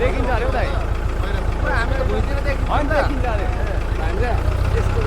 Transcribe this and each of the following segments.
देखिन्छ अरे उता हामी त भुइँतिर देखिन्छ हैन देखिन्छ अरे भान्जा यस्तो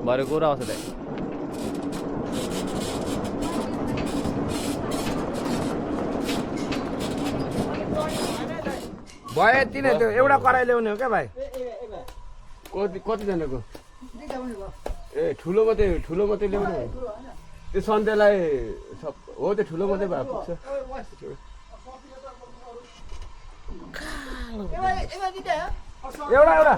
भरे कुरा आउँछ त्यही भयो यति नै त्यो एउटा कराई ल्याउने हो क्या भाइ कतिजनाको ए ठुलो मात्रै ल्याउने त्यो सन्ध्यालाई हो त्यो ठुलो मात्रै भए पुग्छ एउटा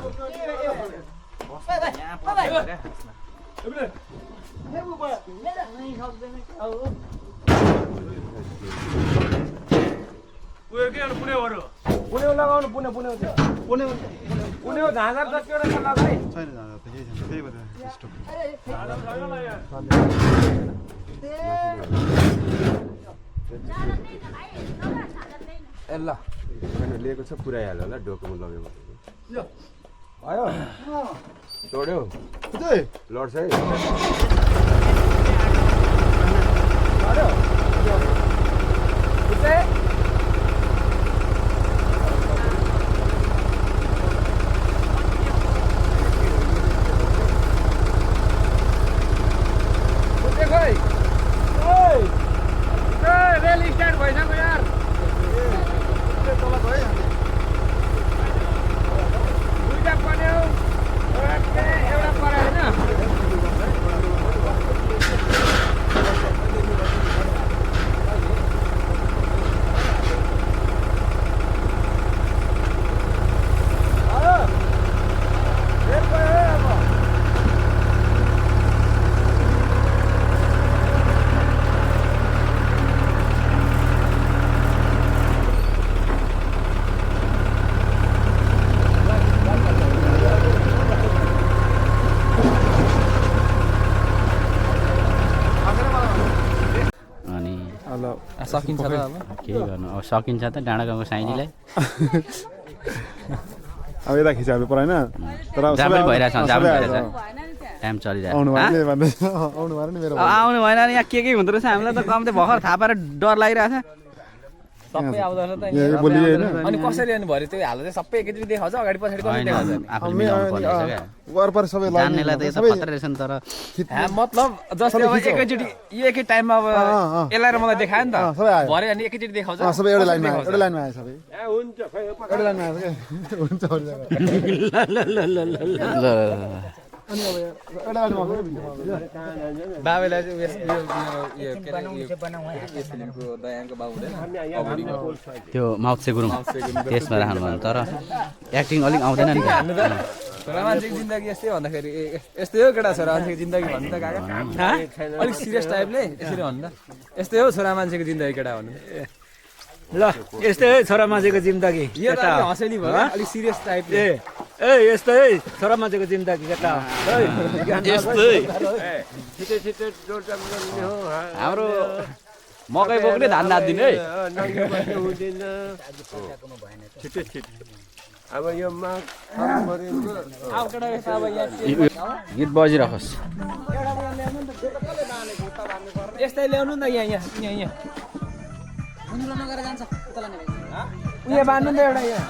पुने लगाउनु पुने झाँझर 10 वटा छ लगाइ छैन झाँझर त केही छैन त्यही भएर स्टप ए ल मैले लिएको छ पुराइहाल्यो होला डोकोमा लग्यो आयो छोड्यो लड्छ है रेल स्ट्यान्ड भइसक्यो यार दुईटा पर्यो एउटा पर्यो होइन सकिन्छ त अब के गर्नु अब सकिन्छ त डाँडा गाउँको साइनीलाई अब यता खिचाहरू परेन तर जामै भइरहेछ टाइम चलिरहेछ आउनु भएन नि मेरो आउनु भएन नि यहाँ के हुँदो रहेछ हामीलाई त कम त भर्खर थाहा पाएर डर लागिरहेछ सबै आउँदो रहेछ त अनि कसरी अनि भरे त्यो हाल्दा चाहिँ सबै एकैचोटि देखाउँछ अगाडि पछाडि कसरी देखाउँछ वरपर सबै जान्नेलाई त यो त खतरा रहेछ नि तर मतलब जस्तै अब एकैचोटि यो एकै टाइममा अब यसलाई र मलाई देखायो नि त भरे अनि एकैचोटि देखाउँछ सबै एउटा लाइनमा आयो सबै हुन्छ खै एउटा लाइनमा आयो हुन्छ अनि अब एउटा लाइनमा बाबेलाई चाहिँ यो के अरे यो फिल्मको दयाङको बाबु हुँदैन त्यो माउसे गुरुङ त्यसमा राख्नु भयो तर एक्टिङ अलिक आउँदैन नि छोरा मान्छेको जिन्दगी यस्तै भन्दाखेरि यस्तै हो केटा छोरा मान्छेको जिन्दगी भन्नु त काका अलिक सिरियस टाइपले यसरी भन्नु त यस्तै हो छोरा मान्छेको जिन्दगी केटा भन्नु ल यस्तै है छोरा मान्छेको जिन्दगी यो त हँसेली भयो अलिक सिरियस टाइपले ए यस्तै है छोरा मान्छेको जिन्दगी केटा यस्तै हाम्रो मकै बोक्ने धान नाच्दिने है अब यो गीत बजिरहोस् यस्तै ल्याउनु नि त यहाँ उयो बान्नु नि त एउटा यहाँ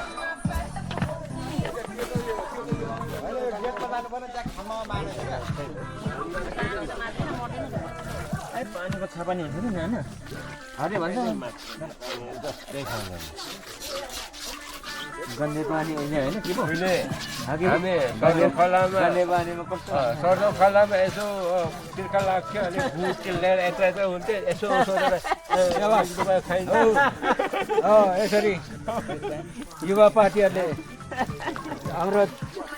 पानीको छापानी हुन्छ नि हैन हारे भन्छ गन्ने पानी होइन के पो हामी सरदो खोलामा यसो तिर्खा लाग्थ्यो अनि भुट ल्याएर यता हुन्थ्यो यसो सोधेर खाइन्छ यसरी युवा पार्टीहरूले हाम्रो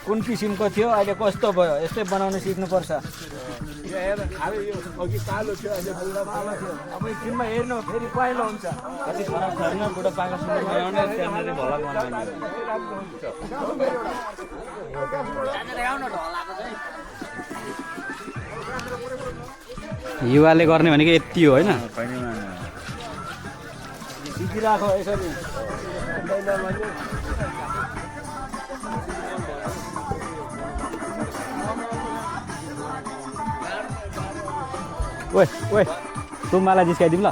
कुन किसिमको थियो अहिले कस्तो भयो यस्तै बनाउन सिक्नुपर्छ अघि कालो थियो अहिले कालो थियो अब एकछिनमा हेर्नु फेरि पहिलो हुन्छ कति फरक छैन बुढो पाकासँग बनाउने त्यहाँनिर भला बनाउने युवाले गर्ने भनेको यति हो होइन सिकिराख यसरी ओए ओए तँ मलाई जिस्काइदिउँ ल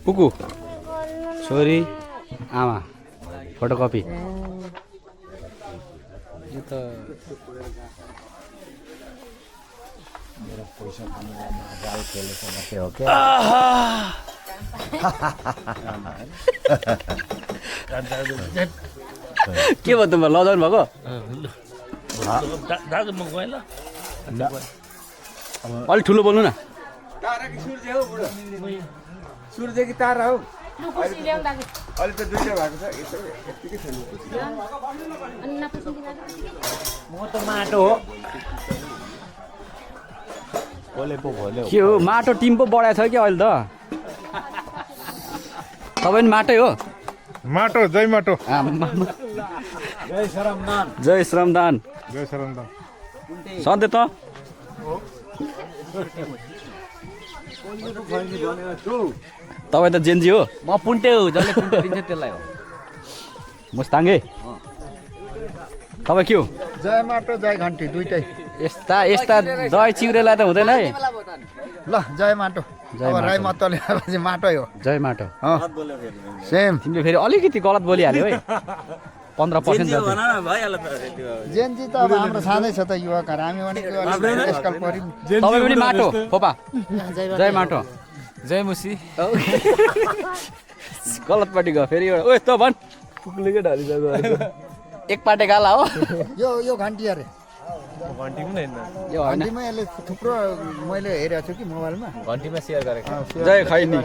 पुकु छोरी आमा फोटोकपी यो त के भयो त लजाउनु भएको अलिक ठुलो बोल्नु न सूर्यदेखि तारा हौ अहिले त दुईटा भएको छ यतिकै छ म त माटो हो के हो माटो टिम पो बढाएको छ कि अहिले त तपाईँ पनि माटै हो माटो जय माटो जय श्रमदान जय श्रमदान जय शरणदान सधैँ त तपाईँ त जेन्जी हो म पुन्टे हो जसले पुन्टे दिन्छ त्यसलाई हो मुस्ताङ्गे तपाईँ के हो जय माटो जय घन्टी दुइटै यस्ता यस्ता जय चिउरेलाई त हुँदैन है ल जय माटो जय अब माटो। राई मतले चाहिँ माटै हो जय माटो सेम तिमीले फेरि अलिकति गलत बोलिहाल्यो है 15% जति जेनजी त अब हाम्रो छँदै छ त युवकहरू हामी भनेको आजकल पर्यौँ तपाईँ पनि माटो फोपा जय माटो जय मुसी गलतपट्टि गयो फेरि एउटा ओए त भन् एक पाटे गाला हो यो घन्टी अरे यो होइन घन्टीमा यसले थुप्रो मैले हेरेको छु कि मोबाइलमा घन्टीमा सेयर गरेको जय खैनी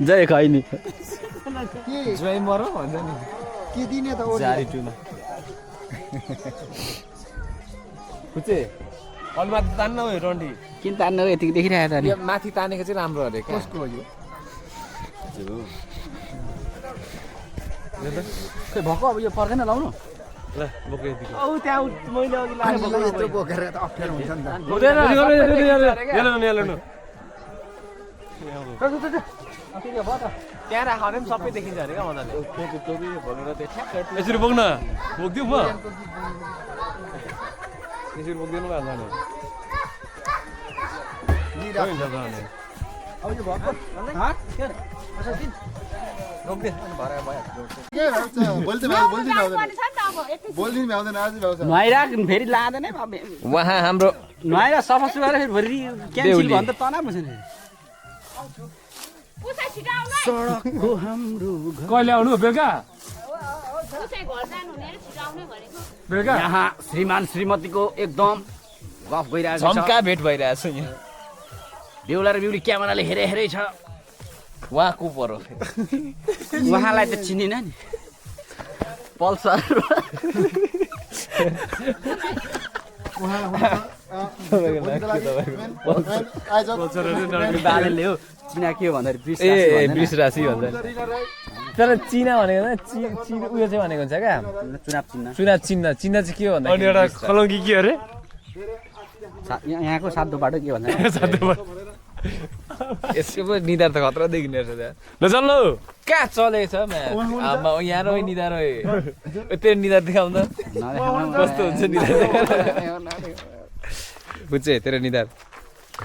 जय खैनी के जय मरो भन्छ नि के दिने त ओली जारी टुमा कुचे अलमा तान्न हो रन्डी किन तान्नु यतिको देखिरहेको त नि यो माथि तानेको चाहिँ राम्रो अरे क्या कसको हो यो खै भक्क अब यो पर्दैन लाउनु ल बोके दिको औ त्यहाँ मैले अघि पानीलाई यत्रो बोकेर त अप्ठ्यारो हुन्छ नि त हुँदैन त्यहाँ राख भने पनि सबै देखिन्छ अरे क्या मजाले यसरी बोक्न बोकिदिउँ म यसरी बोक्दिनु भएन भने अब यो भर्खर रोक्दे भरे भयो के भन्छ बोल्दिन भ्याउँदैन आज भ्याउँछ नुहाइराख फेरि लाँदैन उहाँ हाम्रो नुहाइरा सफा सुहाएर फेरि भरि क्यान्सिल भयो भने त तनाव हुन्छ नि सडकको हाम्रो कहिले आउनु बेलुका बेलुका यहाँ श्रीमान श्रीमतीको एकदम गफ गइरहेको छ झम्का भेट भइरहेछ यहाँ बेहुला र बेहुली क्यामेराले हेरे हेरै छ उहाँ को परो उहाँलाई त चिनिन नि पल्सर बालेले हो चिना के हो भन्दाखेरि वृष राशि भन्छ तर चिना भनेको उयो चाहिँ भनेको हुन्छ क्या चुनाव चिन्ह चुनाव चिन्ह चिन्ह चाहिँ के हो भन्दा अनि एउटा कलङ्की के अरे यहाँको सातो बाटो के भन्छ यसको पो निधार त खतरा देखिने रहेछ त्यहाँ ल चल लौ कहाँ चलेको छ यहाँ रह्यो निधार रह्यो तेरो निधार देखाउँदा कस्तो हुन्छ निधार फुच्चे तेरो निधार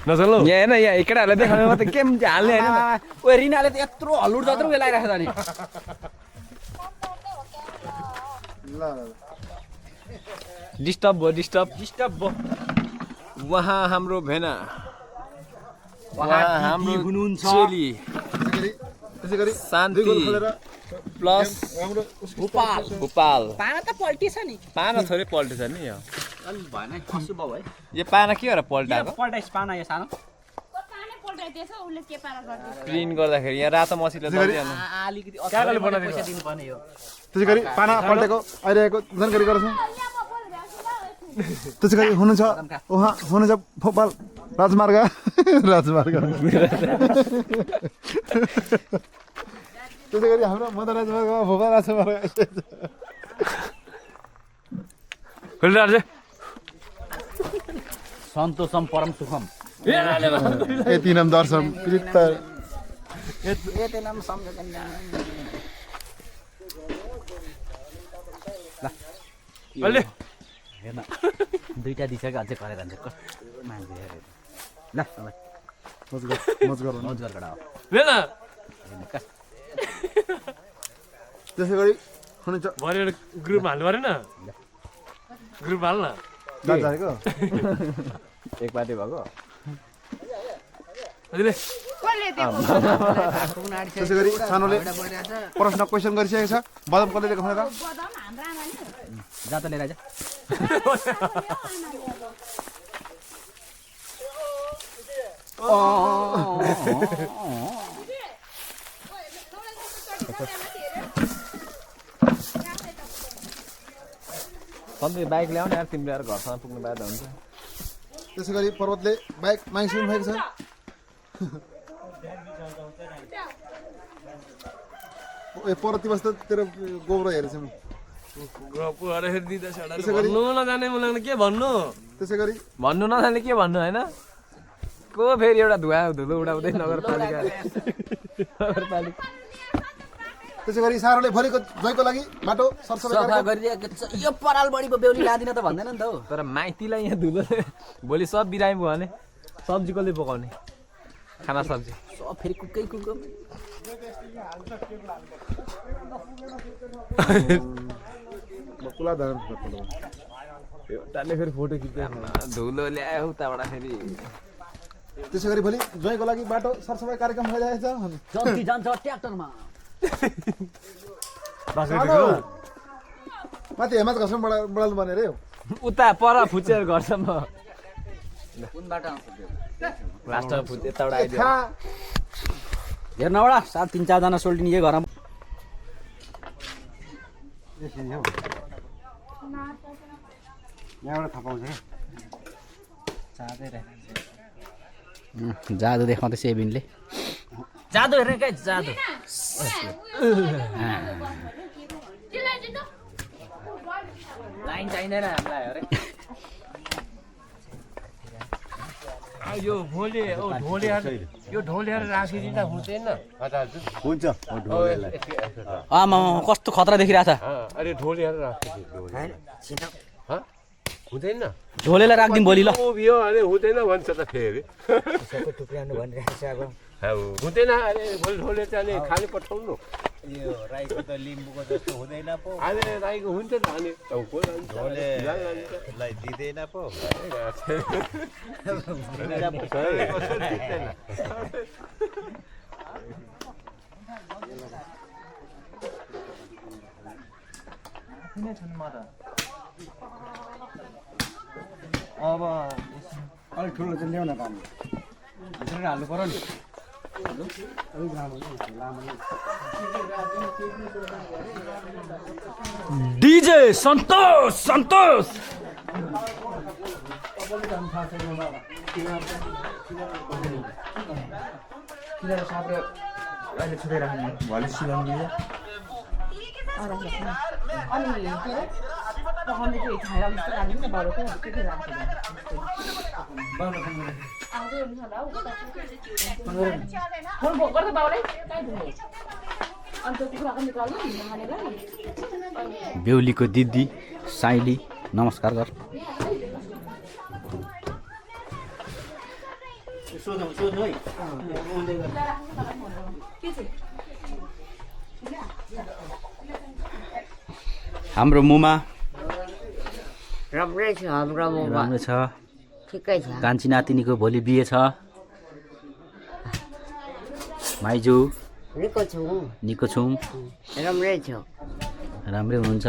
नचल्नु यहाँ हेर्न यहाँ केटाहरूलाई देखाउने मात्रै केम हाल्ने होइन ओ रिनाले त यत्रो हल्लुड जत्रो लागिरहेको छ नि डिस्टर्ब भयो उहाँ हाम्रो भेना उहाँ हाम्रो चेली शान्ति प्लस भोपाल पाना त पल्टिछ नि पाना थोरै पल्टेछ नि यो अलि भएन खसु भयो है यो पाना के भएर पल्टाएको पल्टाइस पाना यो सानो प्रिन्ट गर्दाखेरि यहाँ रातो मसिलो दलिहाल्नु अलिकति कागजले बनाएको पैसा दिनुपर्ने हो त्यसै गरी पाना पल्टेको आइरहेको जानकारी गराउँछौँ त्यसै गरी हुनुहुन्छ उहाँ हुनुहुन्छ भोपाल राजमार्ग त्यसै गरी हाम्रो मदन राजमार्ग भोपाल राजमार्ग सन्तोषम परम सुखम यति नाम दर्शन कृत यति नाम सम्झेको हेर्न दुईटा दिइसक्यो अझै गरेर जान्छ कस्तो मान्छे ल मजगर गडा त्यसै गरी हुनुहुन्छ भरे ग्रुप हाल्नु परेन ग्रुप हाल्न जानेको एक पार्टी भएको हजुरले त्यसै गरी सानोले प्रश्न क्वेसन गरिसकेको छ बदाम कसले दिएको भनेर जात लिएर आइज सधैँ बाइक ल्याउने यार तिम्रो यार घरसम्म पुग्नु बाध्य हुन्छ त्यसै गरी पर्वतले बाइक मागिसक्नु भएको छ ए पर्वत बस्दा तेरो गोब्रो हेरेछ म भन्नु नजाने मलाई के भन्नु त्यसै गरी भन्नु नजाने के भन्नु होइन को फेरि एउटा धुलो उडाउँदै नगरपालिका त्यसै गरी सारोले भोलिको जयको लागि बाटो सरसफाइ सफा गरिदिएको छ यो पराल बढीको बेहुली लादिन त भन्दैन नि त हो तर माइतीलाई यहाँ धुलो भोलि सब बिरामी भयो भने सब्जी कसले पकाउने खाना सब्जी सब फेरि कुकै कुको कुला धान एउटाले फेरि फोटो खिच्दै धुलो ल्यायो उताबाट फेरि त्यसै गरी भोलि जयको लागि बाटो सरसफाइ कार्यक्रम भइरहेको छ जति जान्छ ट्र्याक्टरमा माथि हेमात घरसम्म बढाल्नु पर्ने अरे उता पर फुचेर घरसम्म कुन बाटो लास्टमा फुच यताबाट आइदियो हेर्न एउटा सात 3-4 जना सोल्टिनी यही घरमा यहाँबाट थाहा पाउँछ जादु देखाउँदैछ एबिनले जादु हेर्ने क्या जादु लाइन चाहिँदैन हामीलाई अरे यो ढोलेर राखिदिँदा हुँदैन हुन्छ आमा कस्तो खतरा देखिरहेछ अरे ढोलेर राखिदिनु हुँदैन झोलेलाई राखिदिउँ भोलि ल यो अरे हुँदैन भन्छ त फेरि हुँदैन अरे भोलि ढोले चाहिँ अनि खाली पठाउनु यो राईको त लिम्बूको जस्तो हुँदैन पो अरे राईको हुन्छ त अनि ढोलेलाई दिँदैन पो अब अलिक ठुलो चाहिँ ल्याउन पाउनु हाल्नु पर्यो नि डीजे संतोष संतोष बेहुलीको दिदी साइली नमस्कार गर हाम्रो मुमा राम्रै छ हाम्रो मोबाइल राम्रो छ ठिकै छ कान्छी नातिनीको भोलि बिहे छ माइजू निको छौँ राम्रै छ राम्रै हुनुहुन्छ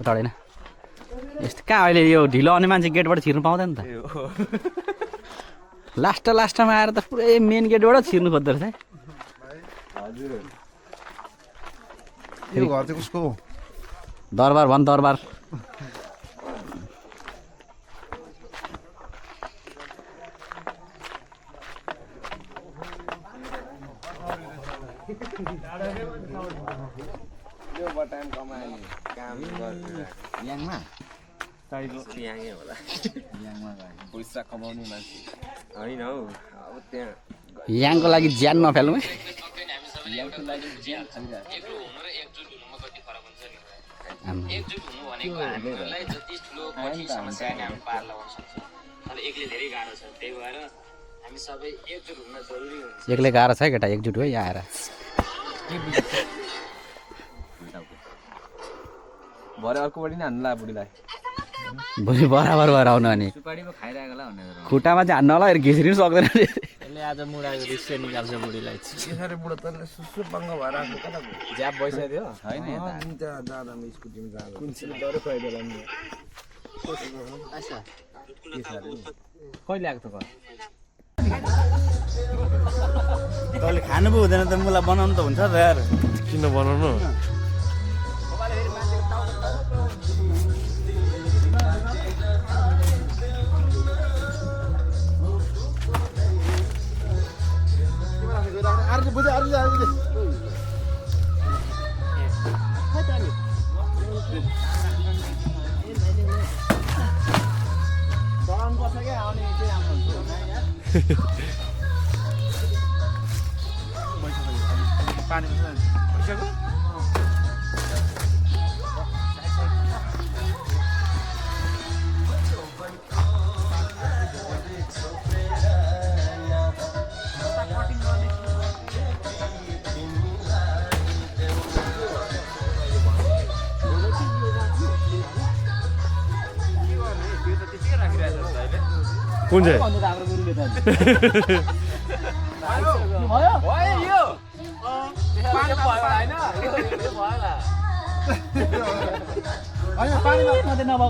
उताडेन यस्तो कहाँ अहिले यो ढिलो आउने मान्छे गेटबाट छिर्नु पाउँदैन त लास्टमा आएर त पुरै मेन गेटबाट छिर्नु खोज्दो रहेछ यो घर चाहिँ कसको हो दरबार भन् दरबार पैसा कमाउने मान्छे होइन हौ अब त्यहाँ याङको लागि ज्यान नफालौँ है एकजुट हुनु भनेको हामीलाई जति ठुलो कठिन समस्या नि हामी पार लगाउन सक्छौँ तर एक्लै धेरै गाह्रो छ त्यही भएर हामी सबै एकजुट हुन जरुरी हुन्छ एक्लै गाह्रो छ केटा एकजुट हो यहाँ आएर भरे अर्कोपट्टि नै हान्नु ला बुढीलाई भोलि बराबर भएर आउनु अनि सुपारी पो खाइरहेको होला भनेर खुट्टामा चाहिँ हान्नु होला घिच्री पनि सक्दैन यसले आज मुडाको रिस्से निकाल्छ बुढीलाई यसरी बुढो त सुसु बङ्ग भएर आएको कता भयो ज्याप भइसक्यो होइन जाँदा स्कुटीमा जाँदा कुन चाहिँ डरै फाइदा नि कहिले आएको त घर तैँले खानु पो हुँदैन त मलाई बनाउनु त हुन्छ त यार किन बनाउनु कुन चाहिँ पानीमा